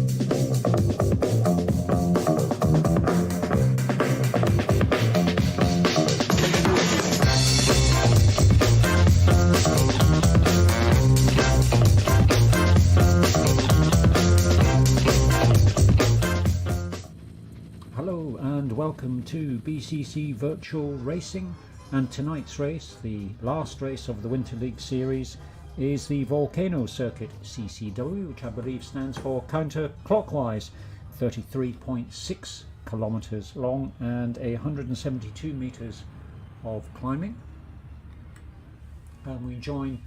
Hello and welcome to BCC Virtual Racing, and tonight's race, the last race of the Winter League series, is the Volcano circuit, CCW, which I believe stands for counterclockwise, 33.6 kilometers long and 172 meters of climbing. And we join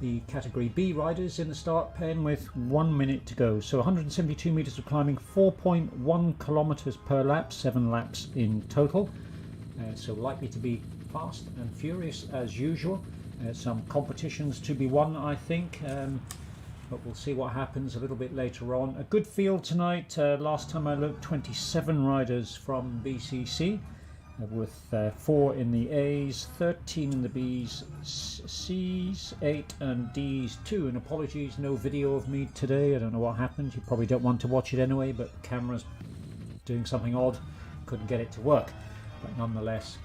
the category B riders in the start pen with 1 minute to go. So 172 meters of climbing, 4.1 kilometers per lap, 7 laps in total. So likely to be fast and furious as usual. Some competitions to be won, I think, but we'll see what happens a little bit later on. A good field tonight. Last time I looked, 27 riders from BCC. With 4 in the A's, 13 in the B's, C's, 8 and D's 2. And apologies, no video of me today. I don't know what happened. You probably don't want to watch it anyway, but the camera's doing something odd. Couldn't get it to work. But nonetheless,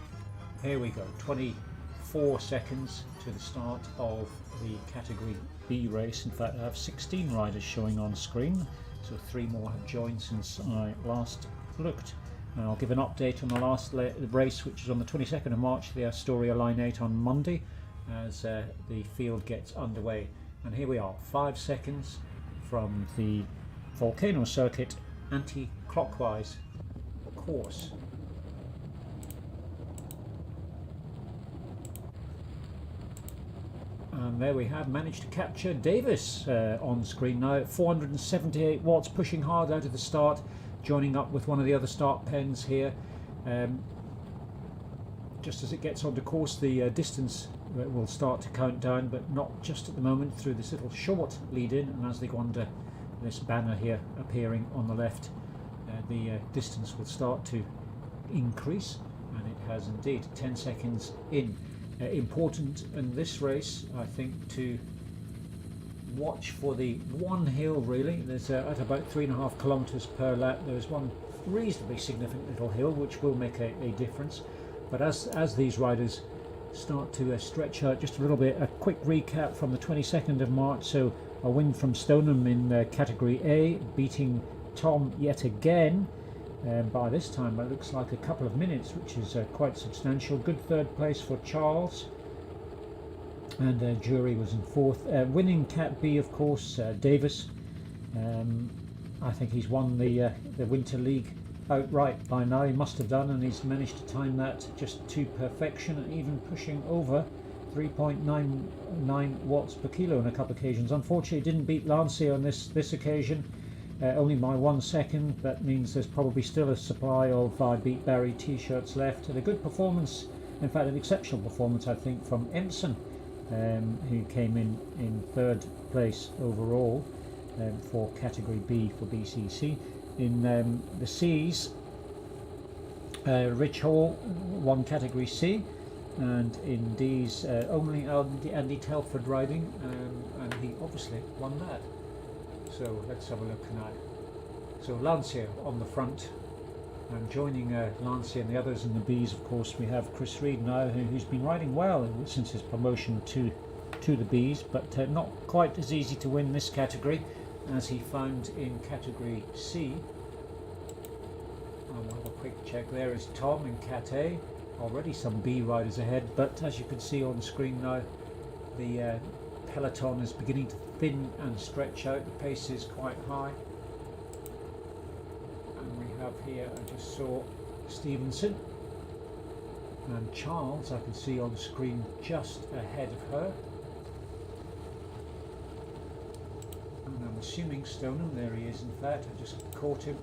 here we go. 24 seconds to the start of the category B race. In fact, I have 16 riders showing on screen, so 3 more have joined since I last looked. And I'll give an update on the last race, which is on the 22nd of March, the Astoria Line 8 on Monday, as the field gets underway. And here we are, 5 seconds from the Volcano circuit anti-clockwise course. And there we have managed to capture Davis on screen now at 478 watts, pushing hard out of the start, joining up with one of the other start pens here. Just as it gets onto course, the distance will start to count down, but not just at the moment, through this little short lead in, and as they go under this banner here appearing on the left, the distance will start to increase, and it has indeed. 10 seconds in. Important in this race, I think, to watch for the one hill really. There's at about 3.5 kilometers per lap, there's one reasonably significant little hill which will make a difference. But as these riders start to stretch out just a little bit, a quick recap from the 22nd of March. So a win from Stoneham in category A, beating Tom yet again. By this time it looks like a couple of minutes, which is quite substantial. Good third place for Charles, and Jury was in fourth. Winning Cat B, of course, Davis. I think he's won the Winter League outright by now. He must have done, and he's managed to time that just to perfection, and even pushing over 3.99 watts per kilo on a couple of occasions. Unfortunately, didn't beat Lancia on this occasion. Only by 1 second. That means there's probably still a supply of I Beat Barry t-shirts left. And a good performance, in fact an exceptional performance, I think, from Empson, who came in third place overall for category B for BCC. In the C's, Rich Hall won category C, and in D's only Andy Telford riding, and he obviously won that. So let's have a look now. So Lancia on the front, and joining Lancia and the others in the B's, of course, we have Chris Reed now, who's been riding well since his promotion to the B's, but not quite as easy to win this category as he found in category C. And we'll have a quick check. There is Tom in Cat A. Already some B riders ahead, but as you can see on screen now, the peloton is beginning to thin and stretch out. The pace is quite high, and we have here, I just saw Stevenson and Charles, I can see on screen just ahead of her, and I'm assuming Stoneham, there he is, in fact, I just caught him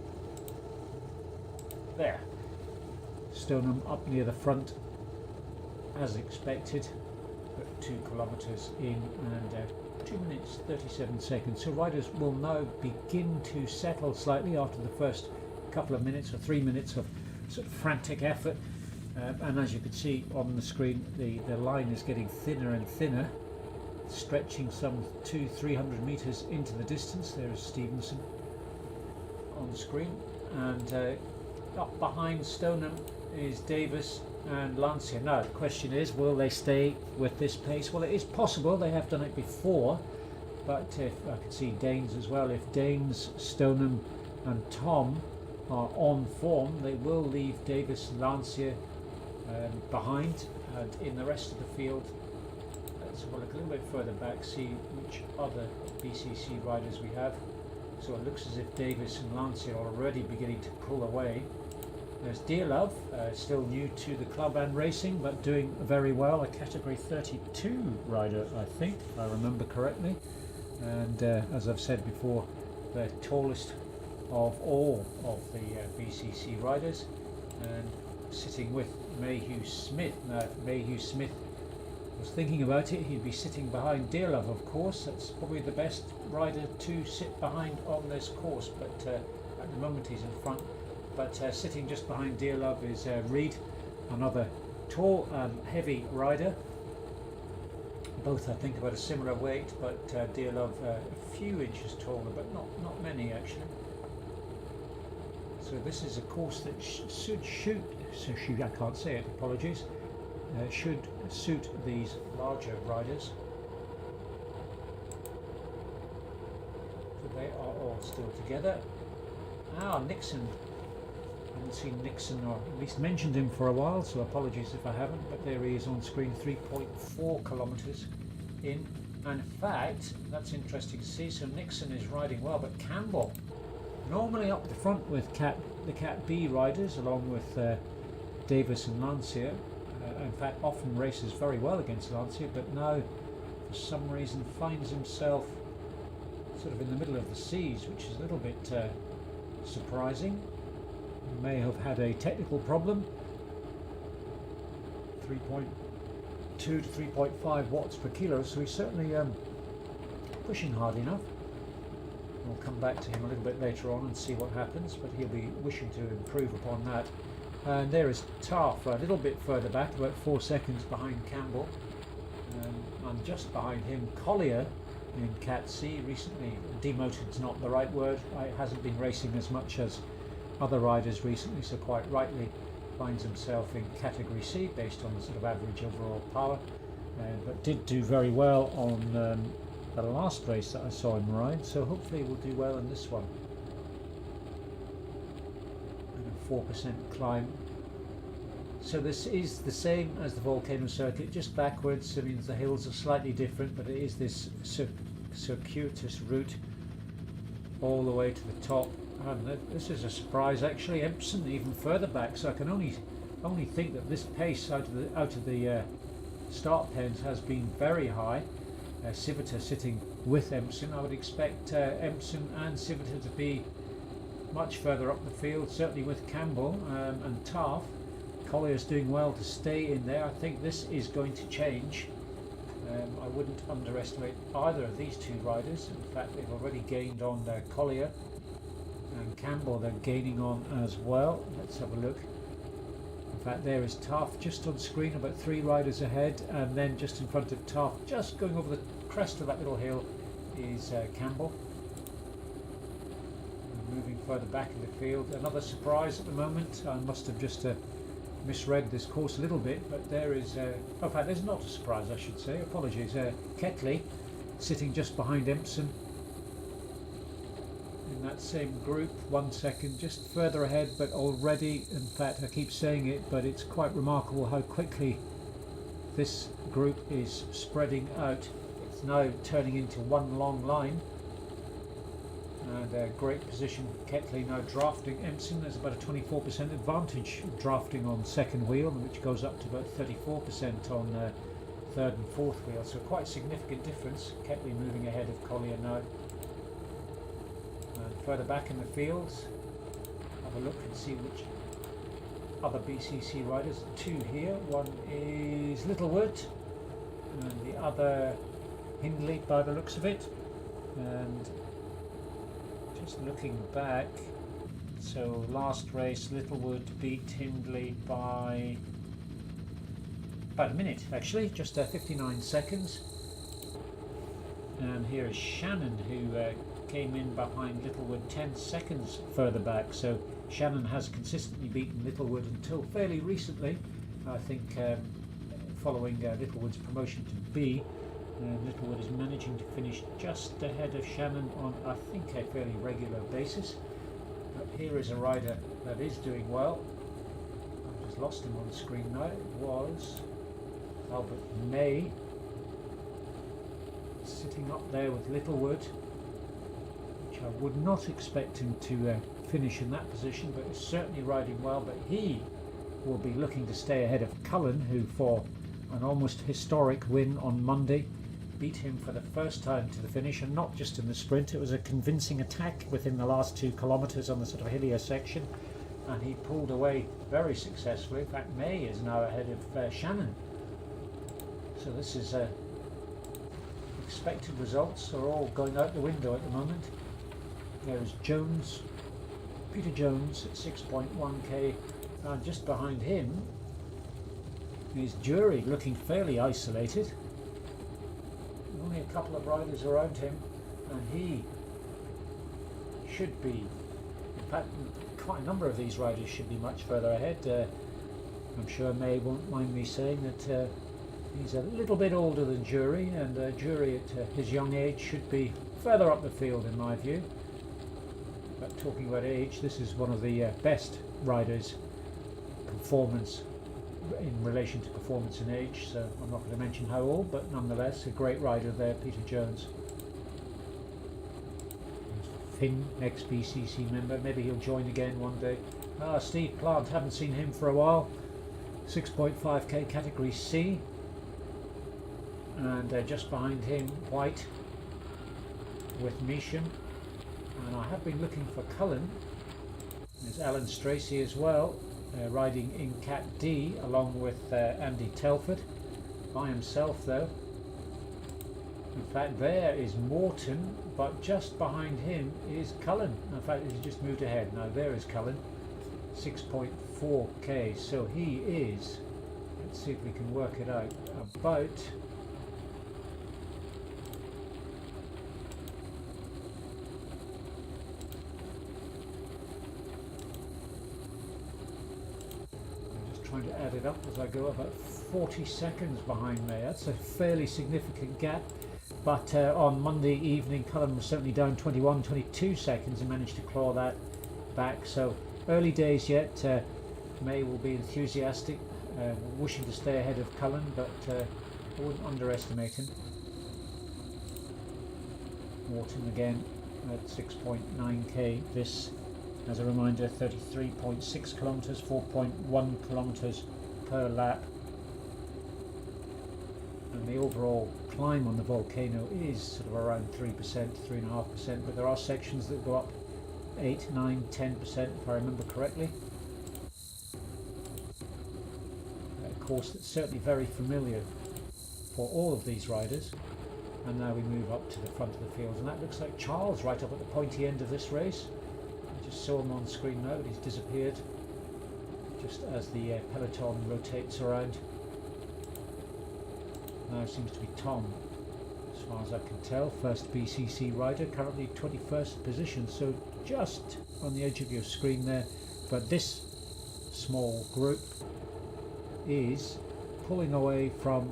there. Stoneham up near the front as expected, but 2 kilometers in and 2 minutes 37 seconds. So riders will now begin to settle slightly after the first couple of minutes or 3 minutes of sort of frantic effort, and as you can see on the screen, the line is getting thinner and thinner, stretching some 200-300 meters into the distance. There is Stevenson, on screen, and up behind Stoneham is Davis and Lancia. Now the question is, will they stay with this pace? Well, it is possible, they have done it before, but if I can see Danes as well, if Danes, Stoneham and Tom are on form, they will leave Davis and Lancia behind, and in the rest of the field, let's have a look a little bit further back, see which other BCC riders we have. So it looks as if Davis and Lancia are already beginning to pull away. There's Dearlove, still new to the club and racing, but doing very well, a category 32 rider, I think, if I remember correctly. And as I've said before, the tallest of all of the BCC riders, and sitting with Mayhew Smith. Now, if Mayhew Smith was thinking about it, he'd be sitting behind Dearlove, of course. That's probably the best rider to sit behind on this course, but at the moment he's in front. But sitting just behind Dearlove is Reed, another tall and heavy rider. Both I think about a similar weight, but Dearlove a few inches taller, but not many actually. So this is a course that I can't say it, apologies, should suit these larger riders. So they are all still together. Nixon. I haven't seen Nixon, or at least mentioned him for a while, so apologies if I haven't, but there he is on screen, 3.4 kilometres in. And in fact, that's interesting to see, so Nixon is riding well, but Campbell, normally up the front with the Cat B riders, along with Davis and Lancia, in fact often races very well against Lancia, but now for some reason finds himself sort of in the middle of the seas, which is a little bit surprising. May have had a technical problem. 3.2 to 3.5 watts per kilo, so he's certainly pushing hard enough. We'll come back to him a little bit later on and see what happens, but he'll be wishing to improve upon that. And there is Taff, a little bit further back, about 4 seconds behind Campbell. And just behind him, Collier in Cat C, recently demoted is not the right word. It hasn't been racing as much as other riders recently, so quite rightly finds himself in category C based on the sort of average overall power, but did do very well on the last race that I saw him ride, so hopefully we'll do well in this one. And a 4% climb. So this is the same as the Volcano circuit, just backwards. I mean, the hills are slightly different, but it is this circuitous route all the way to the top. And this is a surprise actually. Empson even further back, so I can only think that this pace out of the start pens has been very high. Civita sitting with Empson. I would expect Empson and Civita to be much further up the field, certainly with Campbell and Taff. Collier's doing well to stay in there. I think this is going to change. I wouldn't underestimate either of these two riders. In fact, they've already gained on Collier, and Campbell they're gaining on as well. Let's have a look. In fact, there is Taff just on screen, about 3 riders ahead, and then just in front of Taff, just going over the crest of that little hill, is Campbell. And moving further back in the field, another surprise at the moment. I must have just misread this course a little bit, but there is, in fact, there's not a surprise, I should say. Apologies. Ketley sitting just behind Empson. In that same group, 1 second just further ahead, but already, in fact I keep saying it, but it's quite remarkable how quickly this group is spreading out. It's now turning into one long line, and a great position for Ketley now drafting Empson. There's about a 24% advantage drafting on second wheel, which goes up to about 34% on third and fourth wheel, so quite a significant difference. Ketley moving ahead of Collier now. And further back in the fields, have a look and see which other BCC riders. 2 here. One is Littlewood and the other Hindley by the looks of it. And just looking back, so last race Littlewood beat Hindley by about a minute actually, just 59 seconds. And here is Shannon, who came in behind Littlewood 10 seconds further back, so Shannon has consistently beaten Littlewood until fairly recently. I think following Littlewood's promotion to B, Littlewood is managing to finish just ahead of Shannon on, I think, a fairly regular basis. But here is a rider that is doing well. I've just lost him on the screen now. It was Albert May, sitting up there with Littlewood, which I would not expect him to finish in that position, but is certainly riding well. But he will be looking to stay ahead of Cullen, who for an almost historic win on Monday beat him for the first time to the finish, and not just in the sprint. It was a convincing attack within the last 2 kilometres on the sort of hillier section, and he pulled away very successfully. In fact, May is now ahead of Shannon. So this is expected results are all going out the window at the moment. There's Jones, Peter Jones at 6.1k, and just behind him is Jury, looking fairly isolated. Only a couple of riders around him, and he should be, in fact, quite a number of these riders should be much further ahead. I'm sure May won't mind me saying that he's a little bit older than Jury, and Jury at his young age should be further up the field in my view. But talking about age, this is one of the best riders' performance in relation to performance and age, so I'm not going to mention how old, but nonetheless a great rider there, Peter Jones. Finn, ex-BCC member, maybe he'll join again one day. Steve Plant, haven't seen him for a while. 6.5k category C, and just behind him White with Measham, and I have been looking for Cullen. There's Alan Stracey as well, riding in Cat D along with Andy Telford, by himself though. In fact, there is Morton, but just behind him is Cullen. In fact, he's just moved ahead. Now there is Cullen, 6.4k, so he is, let's see if we can work it out, about trying to add it up as I go, about 40 seconds behind me. That's a fairly significant gap, but on Monday evening Cullen was certainly down 22 seconds and managed to claw that back. So early days yet. May will be enthusiastic, wishing to stay ahead of Cullen, but I wouldn't underestimate him. Morton again at 6.9k. This, as a reminder, 33.6 kilometres, 4.1 kilometres per lap. And the overall climb on the Volcano is sort of around 3%, 3.5%, but there are sections that go up 8, 9, 10% if I remember correctly. A course that's certainly very familiar for all of these riders. And now we move up to the front of the field, and that looks like Charles right up at the pointy end of this race. I just saw him on screen now, but he's disappeared just as the peloton rotates around. Now seems to be Tom, as far as I can tell, first BCC rider, currently 21st position, so just on the edge of your screen there. But this small group is pulling away from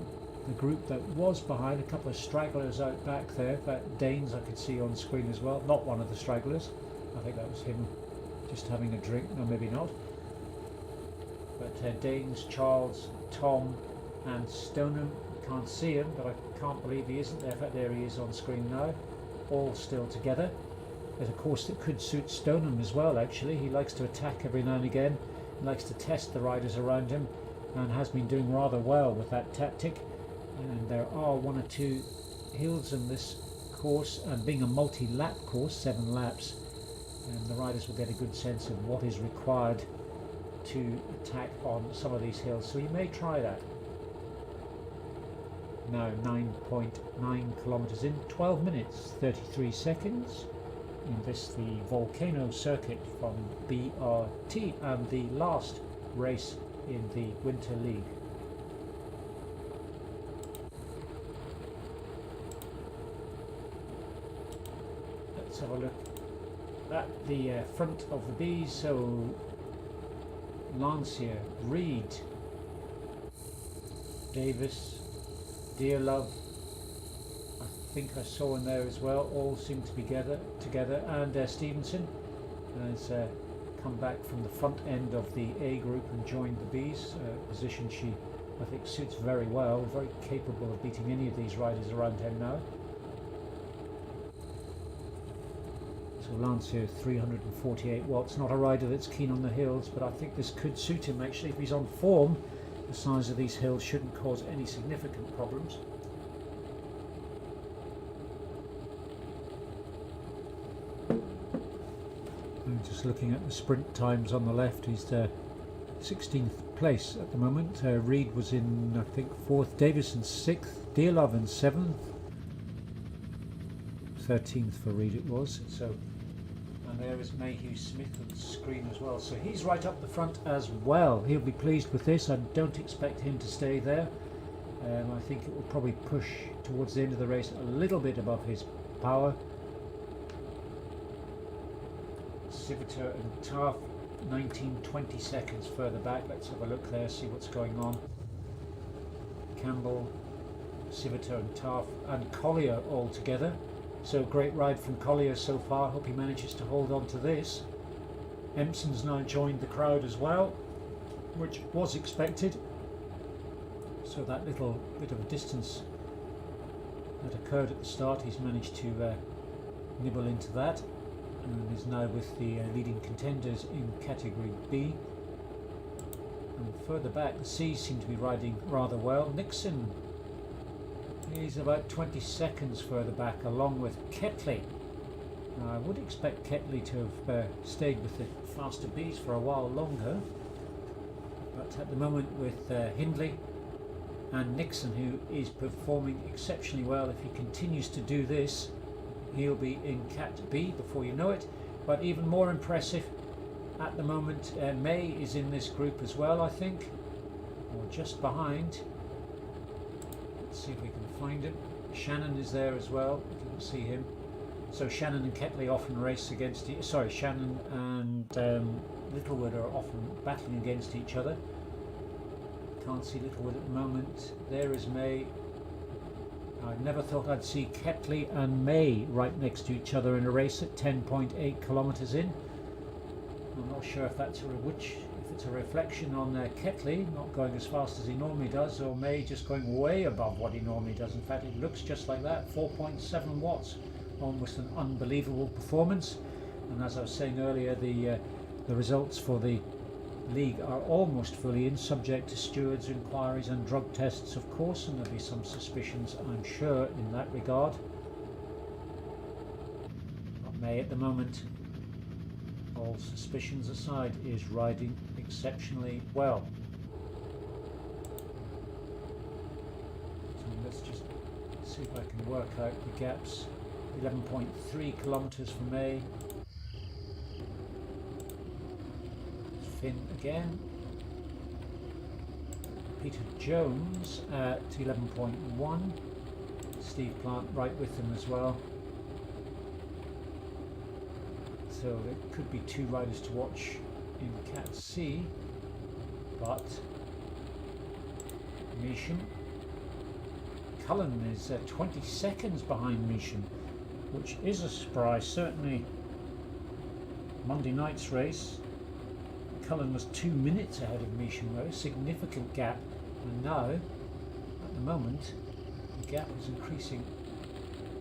the group that was behind. A couple of stragglers out back there. That Danes I could see on screen as well, not one of the stragglers. I think that was him just having a drink, no maybe not. But Danes, Charles, Tom and Stoneham. Can't see him, but I can't believe he isn't there. In fact, there he is on screen now, all still together. There's a course that could suit Stoneham as well, actually. He likes to attack every now and again, he likes to test the riders around him, and has been doing rather well with that tactic. And there are 1 or 2 hills in this course, and being a multi-lap course, 7 laps, and the riders will get a good sense of what is required to attack on some of these hills, so you may try that. Now 9.9 kilometres in, 12 minutes 33 seconds in this, the Volcano circuit from BRT, and the last race in the Winter League. let's have a look at the front of the Bs. So Lancia, Reed, Davis, Dearlove, I think I saw in there as well, all seem to be together, and Stevenson has come back from the front end of the A group and joined the Bs, position she I think suits very well, very capable of beating any of these riders around him now. So Lancia 348 watts, not a rider that's keen on the hills, but I think this could suit him actually. If he's on form, the size of these hills shouldn't cause any significant problems. I'm just looking at the sprint times on the left. He's 16th place at the moment. Reed was in, I think, 4th, Davison 6th, Dearlove in 7th, 13th for Reed it was. So, and there is Mayhew Smith on the screen as well. So he's right up the front as well. He'll be pleased with this. I don't expect him to stay there. I think it will probably push towards the end of the race a little bit above his power. Civita and Taft 19-20 seconds further back. Let's have a look there, see what's going on. Campbell, Civita and Taft and Collier all together. So great ride from Collier so far. Hope he manages to hold on to this. Empson's now joined the crowd as well, which was expected. So that little bit of a distance that occurred at the start, he's managed to nibble into that, and is now with the leading contenders in category B. And further back, the C's seem to be riding rather well. Nixon, he's about 20 seconds further back, along with Ketley. Now, I would expect Ketley to have stayed with the faster Bs for a while longer, but at the moment with Hindley and Nixon, who is performing exceptionally well, if he continues to do this, he'll be in Cat B before you know it. But even more impressive at the moment, May is in this group as well, I think, or just behind. Let's see if we can find him. Shannon is there as well. You can see him. So Shannon and Ketley often race against Shannon and Littlewood are often battling against each other. Can't see Littlewood at the moment. There is May. I never thought I'd see Ketley and May right next to each other in a race at 10.8 kilometres in. I'm not sure if that's if it's a reflection on Ketley not going as fast as he normally does, or May just going way above what he normally does. In fact, it looks just like that. 4.7 watts, almost an unbelievable performance. And as I was saying earlier, the results for the league are almost fully in, subject to stewards' inquiries and drug tests, of course, and there'll be some suspicions, I'm sure, in that regard. But May at the moment, all suspicions aside, is riding exceptionally well. So let's just see if I can work out the gaps. 11.3 kilometres for May. Finn again. Peter Jones at 11.1. Steve Plant right with him as well. So there could be two riders to watch in Cat C, but Measham. Cullen is 20 seconds behind Measham, which is a surprise. Certainly Monday night's race, Cullen was 2 minutes ahead of Measham, though, significant gap, and now at the moment the gap is increasing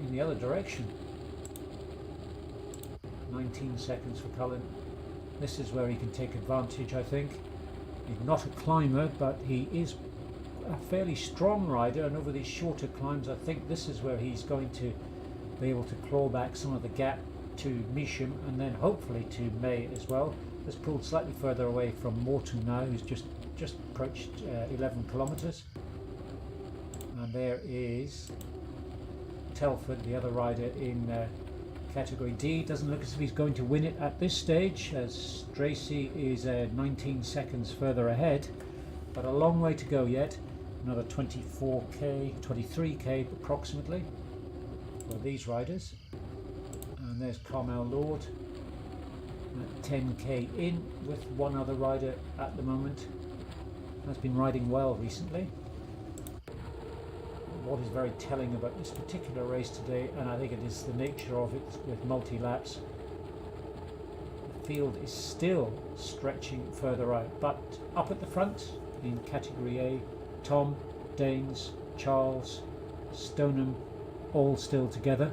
in the other direction. 19 seconds for Cullen. This is where he can take advantage, I think. He's not a climber, but he is a fairly strong rider, and over these shorter climbs I think this is where he's going to be able to claw back some of the gap to Measham, and then hopefully to May as well. Has pulled slightly further away from Morton now, who's just approached 11 kilometres. And there is Telford, the other rider in category D. Doesn't look as if he's going to win it at this stage, as Tracy is 19 seconds further ahead, but a long way to go yet. Another 23k approximately for these riders. And there's Carmel Lord at 10k in with one other rider at the moment. Has been riding well recently. What is very telling about this particular race today, and I think it is the nature of it with multi-laps, the field is still stretching further out, but up at the front in category A, Tom, Danes, Charles, Stoneham, all still together.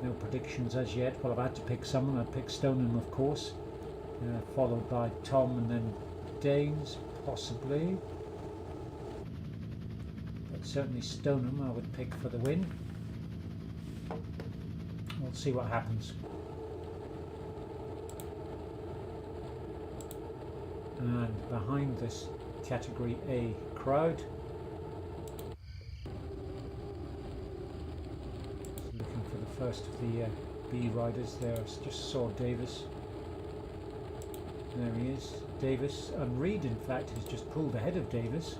No predictions as yet. Well, I've had to pick someone. I'd pick Stoneham, of course, followed by Tom and then Danes, possibly. But certainly Stoneham I would pick for the win. We'll see what happens. And behind this category A crowd, looking for the first of the B riders there. I just saw Davis. There he is, Davis, and Reed in fact has just pulled ahead of Davis.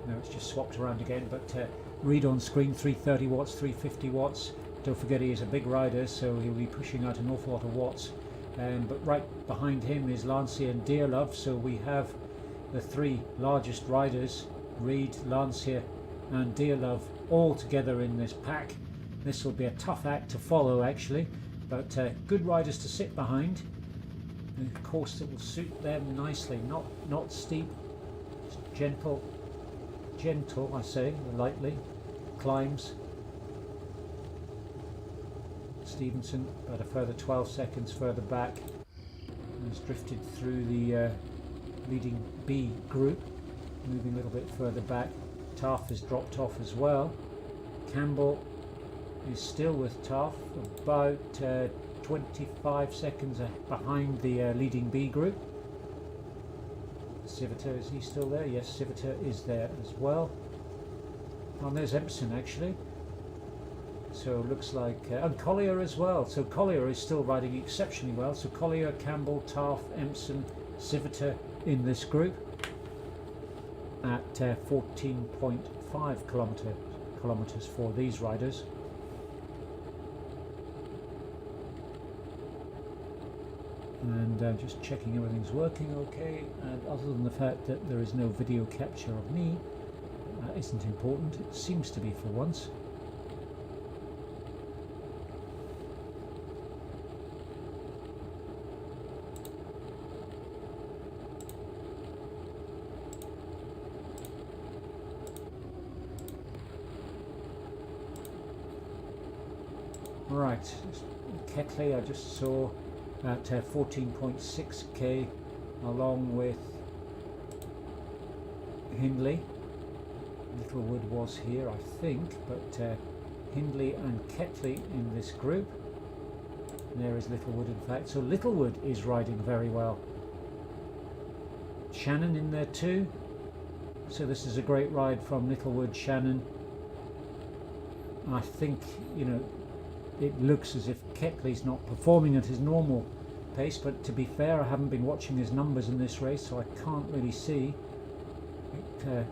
Now it's just swapped around again, but Reed on screen, 330 watts, 350 watts. Don't forget he is a big rider, so he'll be pushing out an awful lot of watts. But right behind him is Lancia and Dearlove, so we have the three largest riders, Reed, Lancia and Dearlove, all together in this pack. This will be a tough act to follow actually, but good riders to sit behind. And of course it will suit them nicely, not steep, gentle I say, lightly, climbs. Stevenson about a further 12 seconds further back, and has drifted through the leading B group, moving a little bit further back. Taff has dropped off as well. Campbell is still with Taff, about 25 seconds behind the leading B group. Civita, is he still there? Yes, Civita is there as well. And there's Empson actually. So it looks like, and Collier as well. So Collier is still riding exceptionally well. So Collier, Campbell, Taff, Empson, Civita in this group at 14.5 kilometers for these riders. And just checking everything's working okay, and other than the fact that there is no video capture of me, that isn't important. It seems to be for once. Right, Ketley I just saw at 14.6k along with Hindley. Littlewood was here I think, but Hindley and Ketley in this group. And there is Littlewood in fact, so Littlewood is riding very well. Shannon in there too, so this is a great ride from Littlewood, Shannon. I think, you know, it looks as if Ketley's not performing at his normal pace, but to be fair, I haven't been watching his numbers in this race, so I can't really see. It,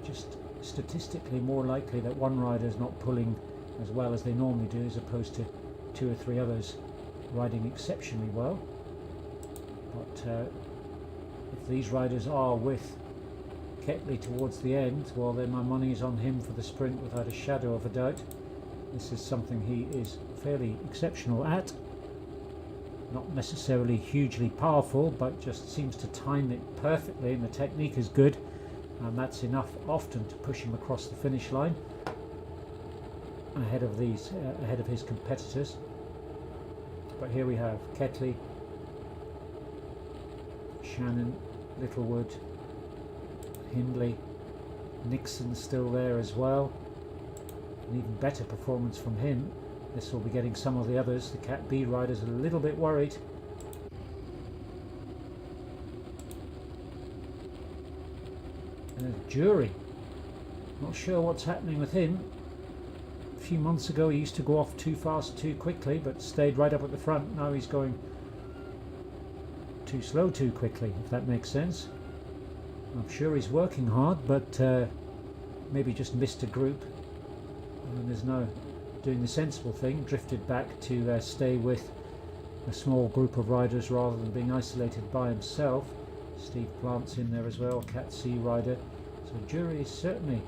just statistically more likely that one rider is not pulling as well as they normally do, as opposed to two or three others riding exceptionally well. But if these riders are with Ketley towards the end, well then my money is on him for the sprint without a shadow of a doubt. This is something he is fairly exceptional at. Not necessarily hugely powerful, but just seems to time it perfectly, and the technique is good, and that's enough often to push him across the finish line ahead of his competitors. But here we have Ketley, Shannon, Littlewood, Hindley, Nixon still there as well. An even better performance from him. This will be getting some of the others. The Cat B riders are a little bit worried. Jury. Not sure what's happening with him. A few months ago he used to go off too fast too quickly, but stayed right up at the front. Now he's going too slow too quickly, if that makes sense. I'm sure he's working hard, but maybe just missed a group. And there's doing the sensible thing, drifted back to stay with a small group of riders rather than being isolated by himself. Steve Plant's in there as well, Cat C rider. So Jury is certainly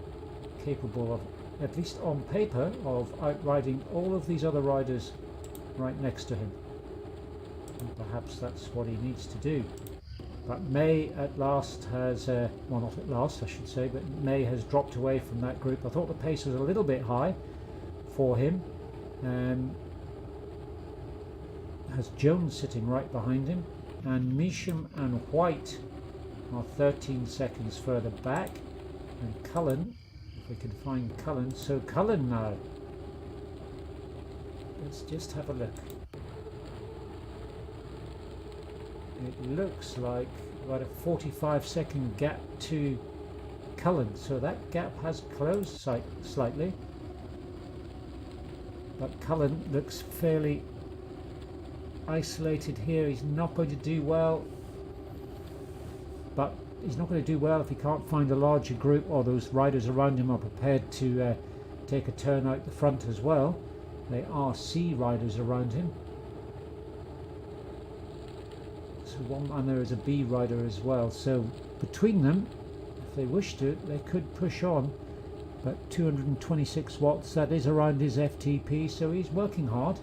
capable of, at least on paper, of outriding all of these other riders right next to him. And perhaps that's what he needs to do. But May at last has, well, not at last I should say, but May has dropped away from that group. I thought the pace was a little bit high for him. Has Jones sitting right behind him, and Measham and White are 13 seconds further back, and Cullen, if we can find Cullen, so Cullen now, let's just have a look. It looks like about a 45-second gap to Cullen, so that gap has closed slightly, but Cullen looks fairly isolated here. He's not going to do well, but he's not going to do well if he can't find a larger group, or those riders around him are prepared to take a turn out the front as well. They are C riders around him, so and there is a B rider as well, so between them, if they wish to, they could push on. But 226 watts, that is around his FTP, so he's working hard,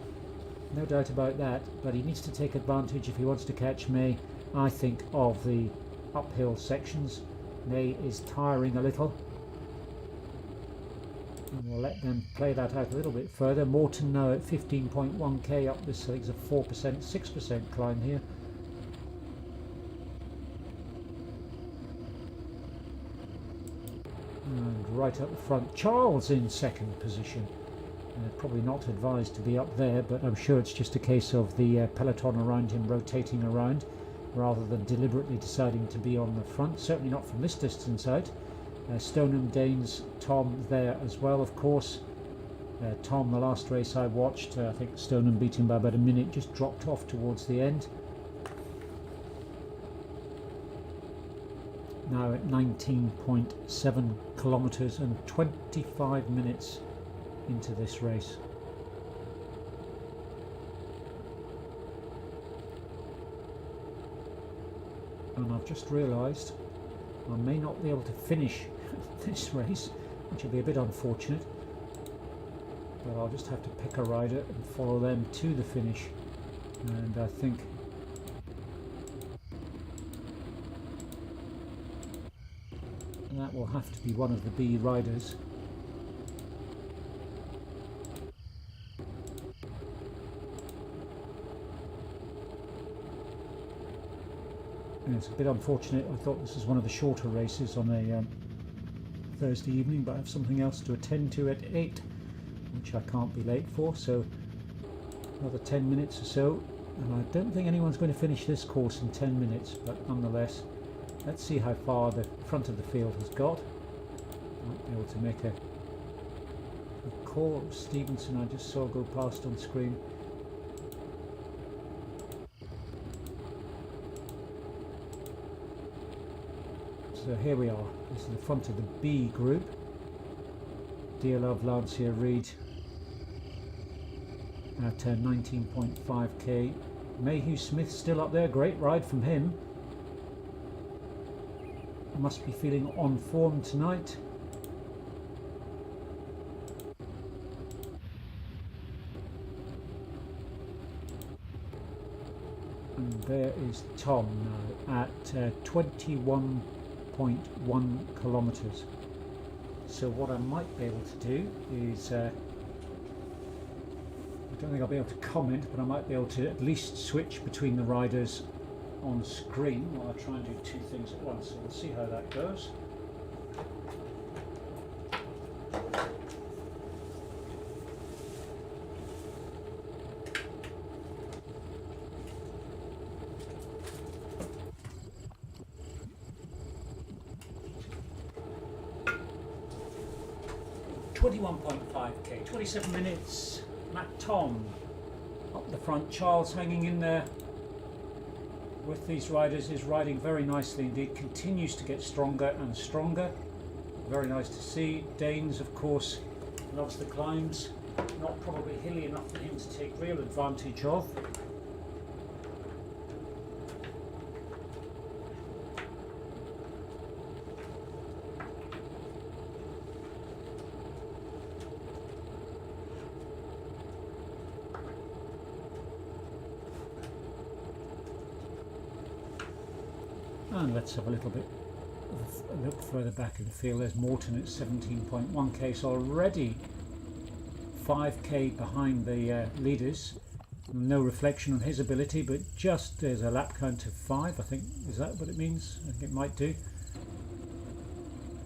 no doubt about that, but he needs to take advantage if he wants to catch May, I think, of the uphill sections. May is tiring a little, and we'll let them play that out a little bit further. Morton now at 15.1k up this, I think it's a 4%, 6% climb here. And right up the front, Charles in second position. Probably not advised to be up there, but I'm sure it's just a case of the peloton around him rotating around rather than deliberately deciding to be on the front. Certainly not from this distance out. Stoneham, Danes, Tom there as well, of course. Tom, the last race I watched, I think Stoneham beat him by about a minute, just dropped off towards the end. Now at 19.7 kilometres and 25 minutes into this race. And I've just realised I may not be able to finish this race, which will be a bit unfortunate, but I'll just have to pick a rider and follow them to the finish, and I think that will have to be one of the B riders. And it's a bit unfortunate. I thought this was one of the shorter races on a Thursday evening, but I have something else to attend to at 8, which I can't be late for, so another 10 minutes or so, and I don't think anyone's going to finish this course in 10 minutes, but nonetheless, let's see how far the front of the field has got. Might be able to make a call. Stevenson I just saw go past on screen. So here we are. This is the front of the B group. Dear Love, Lancia Reid at 19.5k. Mayhew Smith still up there. Great ride from him. Must be feeling on form tonight. And there is Tom now at 21.1 kilometres. So what I might be able to do is, I don't think I'll be able to comment, but I might be able to at least switch between the riders on screen while I try and do two things at once. So we'll see how that goes. .5k, 27 minutes. Matt Tom up the front. Charles hanging in there with these riders, is riding very nicely indeed, continues to get stronger and stronger. Very nice to see. Danes, of course, loves the climbs. not probably hilly enough for him to take real advantage of. And let's have a little bit of a look further back in the field. There's Morton at 17.1k, so already 5k behind the leaders. No reflection on his ability, but just there's a lap count of 5. I think, is that what it means? I think it might do.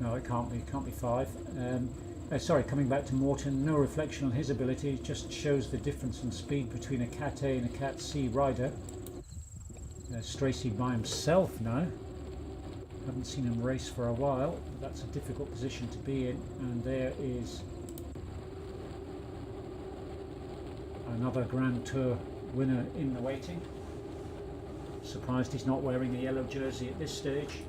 No, it can't be. It can't be 5. Sorry, coming back to Morton, no reflection on his ability. It just shows the difference in speed between a Cat A and a Cat C rider. Stracey by himself now. Haven't seen him race for a while. That's a difficult position to be in. And there is another Grand Tour winner in the waiting. Surprised he's not wearing a yellow jersey at this stage.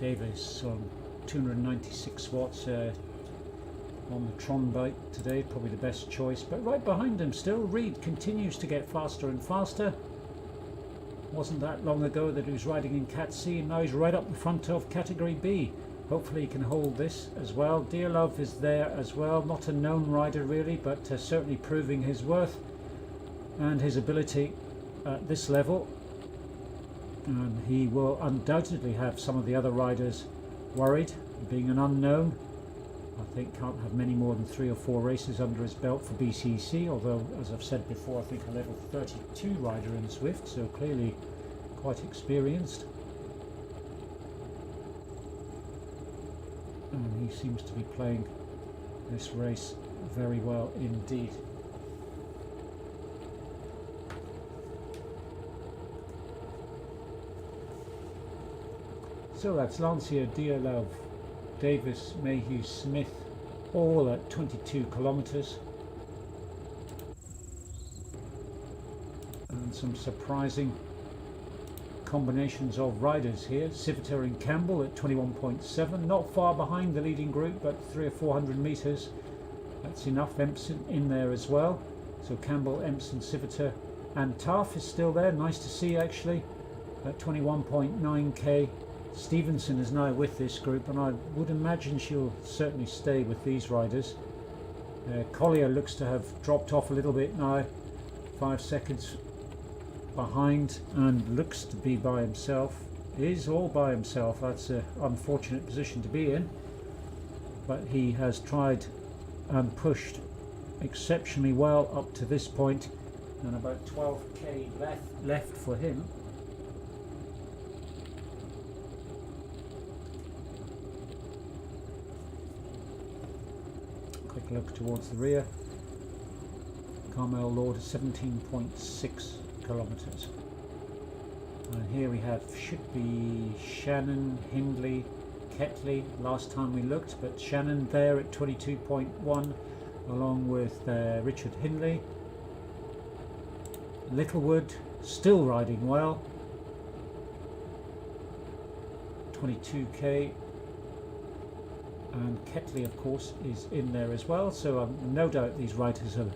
Davis on 296 watts on the Tron bike today, probably the best choice, but right behind him still Reed continues to get faster and faster. Wasn't that long ago that he was riding in Cat C, and now he's right up the front of Category B. Hopefully he can hold this as well. Dear Love is there as well, not a known rider really, but certainly proving his worth and his ability at this level, and he will undoubtedly have some of the other riders worried, being an unknown. I think can't have many more than 3 or 4 races under his belt for BCC, although as I've said before, I think a level 32 rider in Zwift, so clearly quite experienced. And he seems to be playing this race very well indeed. So that's Lancia, Dear Love, Davis, Mayhew, Smith, all at 22 kilometres. And some surprising combinations of riders here. Civita and Campbell at 21.7, not far behind the leading group, but 300 or 400 metres. That's enough. Empson in there as well. So Campbell, Empson, Civita, and Taff is still there. Nice to see actually at 21.9k. Stevenson is now with this group, and I would imagine she'll certainly stay with these riders. Collier looks to have dropped off a little bit now, 5 seconds behind, and looks to be by himself. Is all by himself. That's an unfortunate position to be in, but he has tried and pushed exceptionally well up to this point, and about 12k left for him. Quick look towards the rear. Carmel Lord 17.6 kilometres. And here we have, should be Shannon, Hindley, Ketley last time we looked, but Shannon there at 22.1 along with Richard Hindley. Littlewood still riding well, 22k, and Ketley of course is in there as well, so no doubt these riders have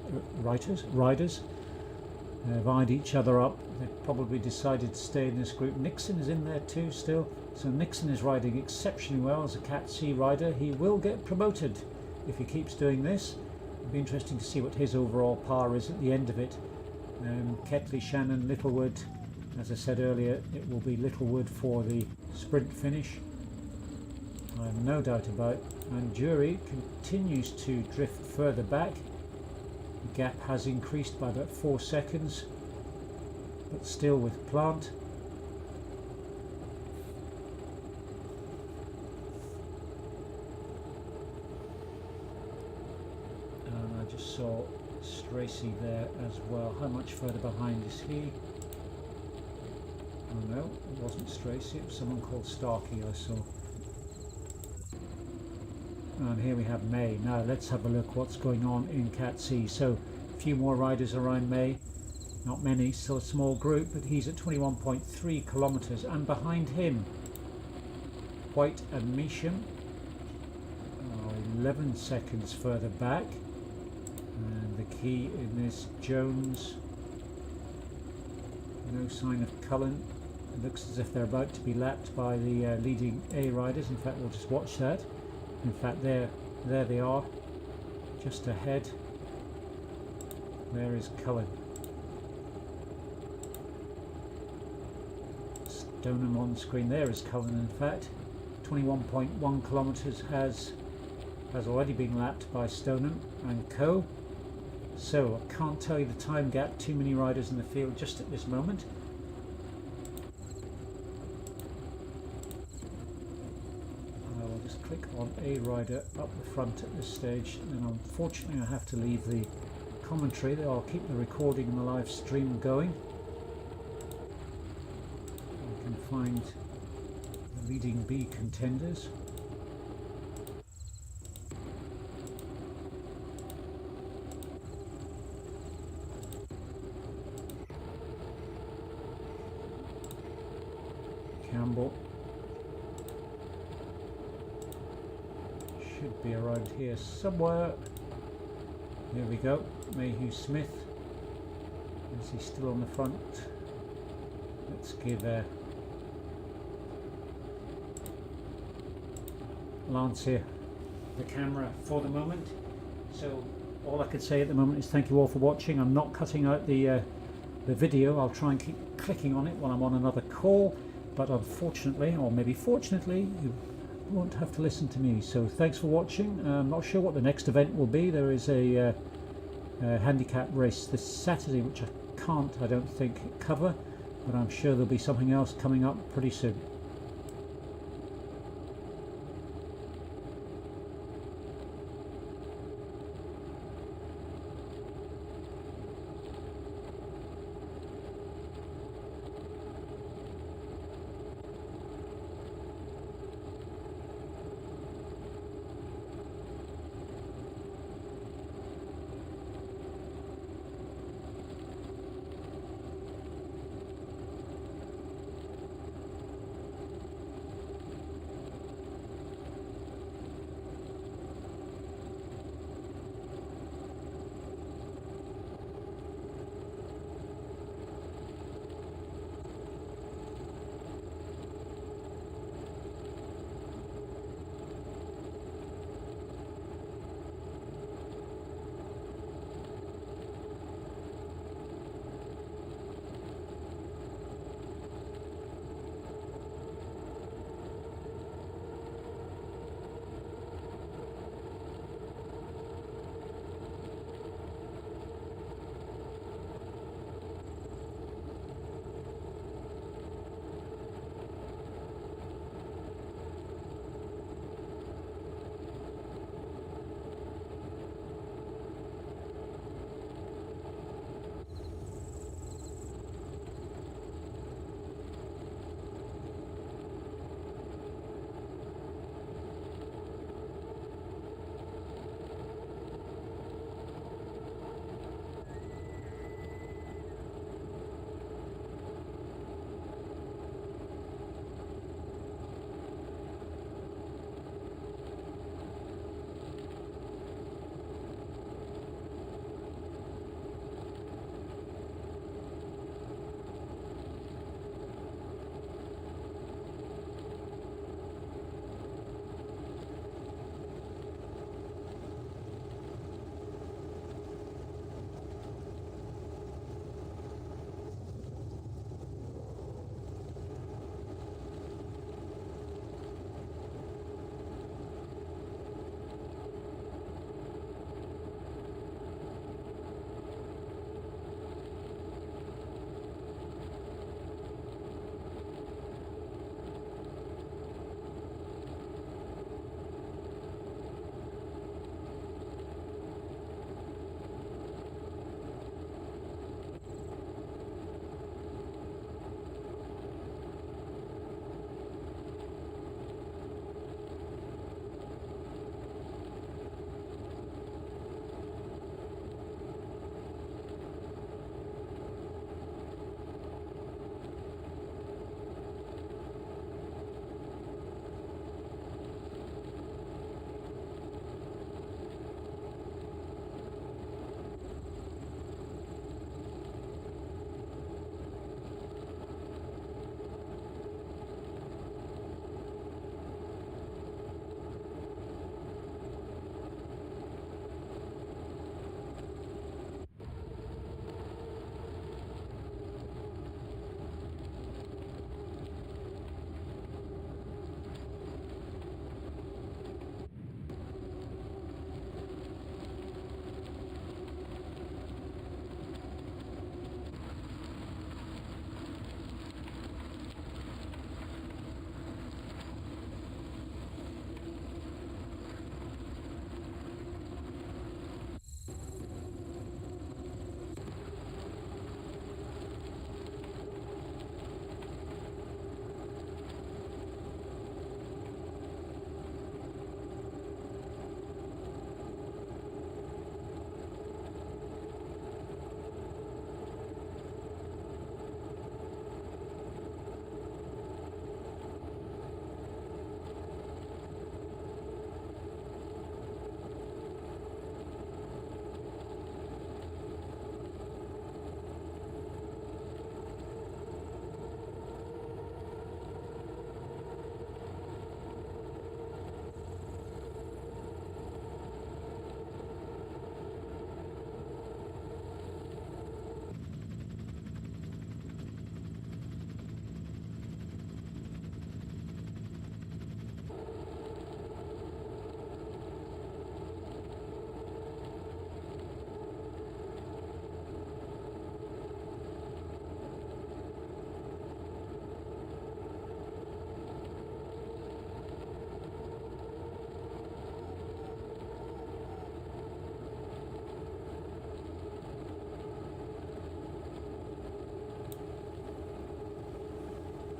eyed each other up. They've probably decided to stay in this group. Nixon is in there too still, so Nixon is riding exceptionally well as a Cat C rider. He will get promoted if he keeps doing this. It'll be interesting to see what his overall par is at the end of it. Ketley, Shannon, Littlewood, as I said earlier, it will be Littlewood for the sprint finish, I have no doubt about. And Jury continues to drift further back. The gap has increased by about 4 seconds, but still with Plant. And I just saw Stracey there as well. How much further behind is he? Oh no, it wasn't Stracey, it was someone called Starkey I saw. And here we have May. Now let's have a look what's going on in Cat C. So a few more riders around May. Not many, still a small group, but he's at 21.3 kilometers, and behind him White and Measham are 11 seconds further back, and the key in this Jones, no sign of Cullen. It looks as if they're about to be lapped by the leading A riders. In fact, we'll just watch that. In fact, there they are, just ahead. There is Cullen. Stoneham on screen. There is Cullen. In fact, 21.1 kilometers has already been lapped by Stoneham and Co. So I can't tell you the time gap. Too many riders in the field just at this moment. I'll just click on A rider up the front at this stage, and unfortunately I have to leave the commentary there. I'll keep the recording and the live stream going. I can find the leading B contenders. Campbell should be around here somewhere. There we go. Mayhew Smith. Is he still on the front? Let's give Lance here the camera for the moment. So all I could say at the moment is thank you all for watching. I'm not cutting out the video. I'll try and keep clicking on it while I'm on another call, but unfortunately, or maybe fortunately, you won't have to listen to me. So thanks for watching. I'm not sure what the next event will be. There is a handicap race this Saturday, which I don't think cover, but I'm sure there'll be something else coming up pretty soon.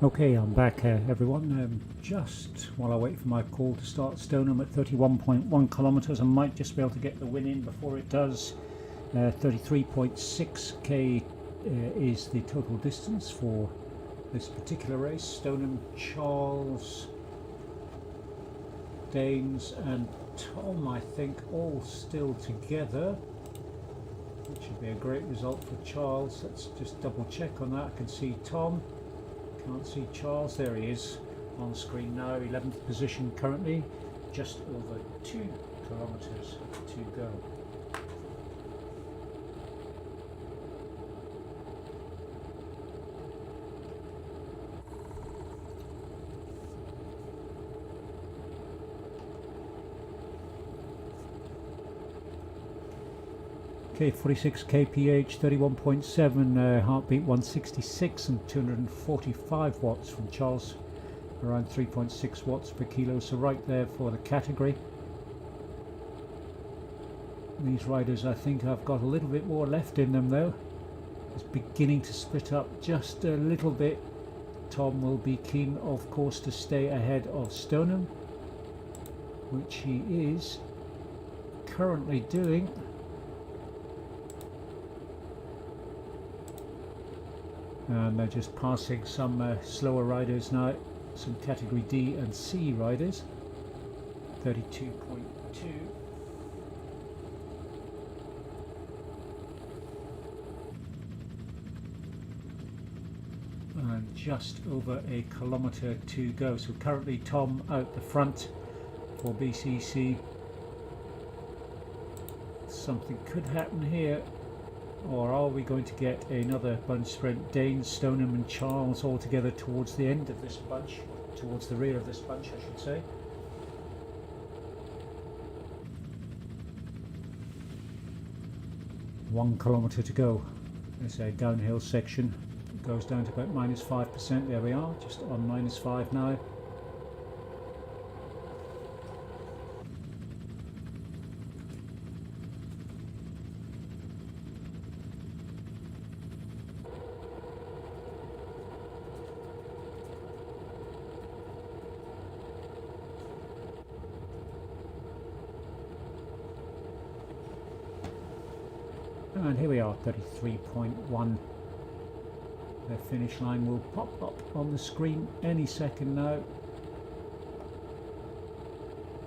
Okay, I'm back everyone. Just while I wait for my call to start, Stoneham at 31.1 kilometers. I might just be able to get the win in before it does. 33.6k is the total distance for this particular race. Stoneham, Charles, Danes and Tom, I think, all still together, which would be a great result for Charles. Let's just double check on that. I can see Tom, can't see Charles. There he is on screen now. 11th position currently, just over 2 kilometers to go. Okay, 46 kph, 31.7, heartbeat 166 and 245 watts from Charles, around 3.6 watts per kilo, so right there for the category. These riders, I think, have got a little bit more left in them though. It's beginning to split up just a little bit. Tom will be keen, of course, to stay ahead of Stoneham, which he is currently doing. And they're just passing some slower riders now, some category D and C riders. 32.2. And just over a kilometre to go. So currently Tom out the front for BCC. Something could happen here. Or are we going to get another bunch sprint? Danes, Stoneham and Charles all together towards the end of this bunch, towards the rear of this bunch I should say. One kilometre to go. There's a downhill section. It goes down to about -5%. There we are, just on -5 now. And here we are, 33.1. The finish line will pop up on the screen any second now.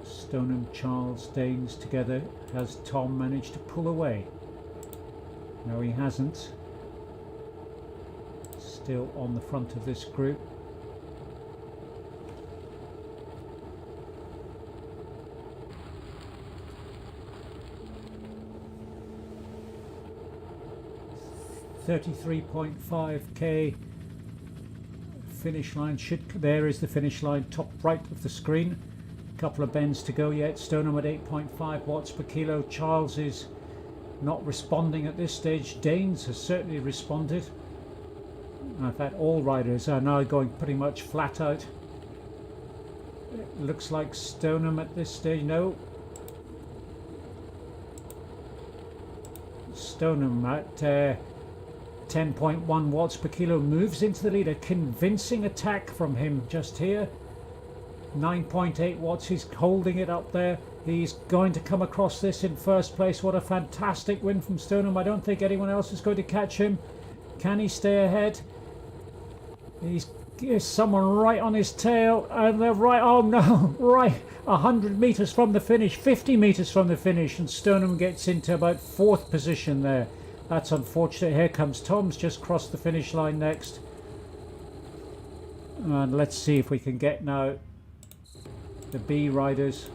Stoneham, Charles, Danes together. Has Tom managed to pull away? No, he hasn't. Still on the front of this group. $33.5k finish line. There is the finish line, top right of the screen. A couple of bends to go yet. Stoneham at 8.5 watts per kilo. Charles is not responding at this stage. Danes has certainly responded. In fact, all riders are now going pretty much flat out. It looks like Stoneham at this stage. No. Stoneham at 10.1 watts per kilo moves into the lead. A convincing attack from him just here. 9.8 watts. He's holding it up there. He's going to come across this in first place. What a fantastic win from Stoneham. I don't think anyone else is going to catch him. Can he stay ahead? There's someone right on his tail, and they're right, oh no, right 100 meters from the finish, 50 meters from the finish, and Stoneham gets into about 4th position there. That's unfortunate. Here comes Tom's just crossed the finish line next. And let's see if we can get now the B riders.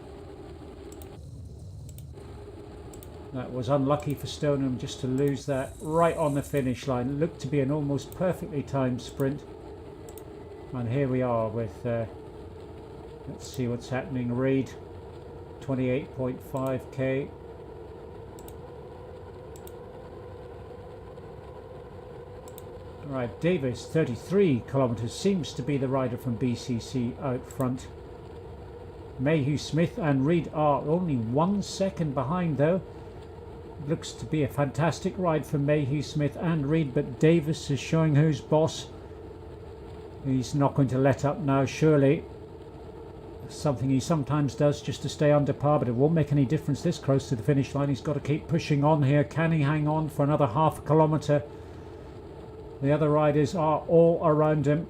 That was unlucky for Stoneham just to lose that right on the finish line. It looked to be an almost perfectly timed sprint. And here we are with, let's see what's happening. Reid, 28.5k. Right, Davis, 33 kilometers, seems to be the rider from BCC out front. Mayhew, Smith and Reid are only 1 second behind though. Looks to be a fantastic ride for Mayhew, Smith and Reid, but Davis is showing who's boss. He's not going to let up now, surely. Something he sometimes does just to stay under par, but it won't make any difference this close to the finish line. He's got to keep pushing on here. Can he hang on for another half a kilometre? The other riders are all around him.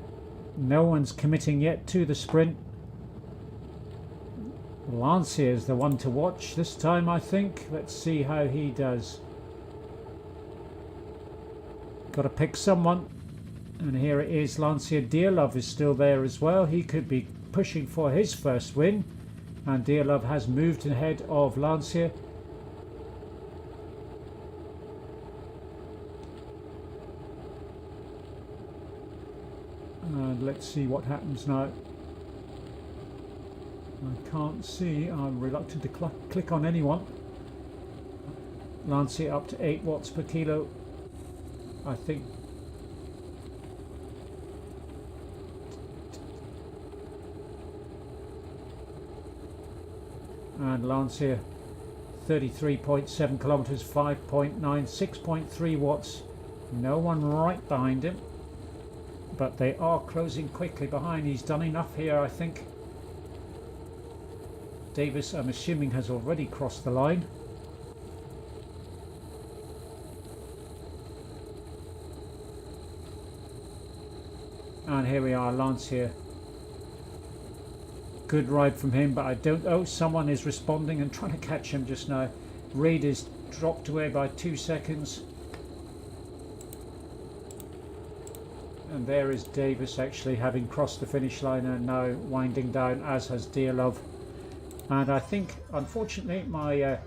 No one's committing yet to the sprint. Lancia is the one to watch this time, I think. Let's see how he does. Got to pick someone. And here it is. Lancia Dearlove is still there as well. He could be pushing for his first win. And Dearlove has moved ahead of Lancia. And let's see what happens now. I can't see. I'm reluctant to click on anyone. Lancia up to 8 watts per kilo. I think. And Lancia 33.7 kilometers, 5.9, 6.3 watts. No one right behind him. But they are closing quickly behind. He's done enough here, I think. Davis, I'm assuming, has already crossed the line. And here we are, Lancia. Good ride from him, but I don't... Oh, someone is responding and trying to catch him just now. Reid is dropped away by 2 seconds. And there is Davis actually having crossed the finish line and now winding down, as has Dearlove. And I think, unfortunately, my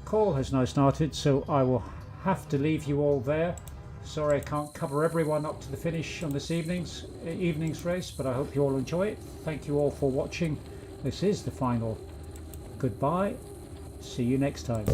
call has now started, so I will have to leave you all there. Sorry I can't cover everyone up to the finish on this evening's race, but I hope you all enjoy it. Thank you all for watching. This is the final. Goodbye. See you next time.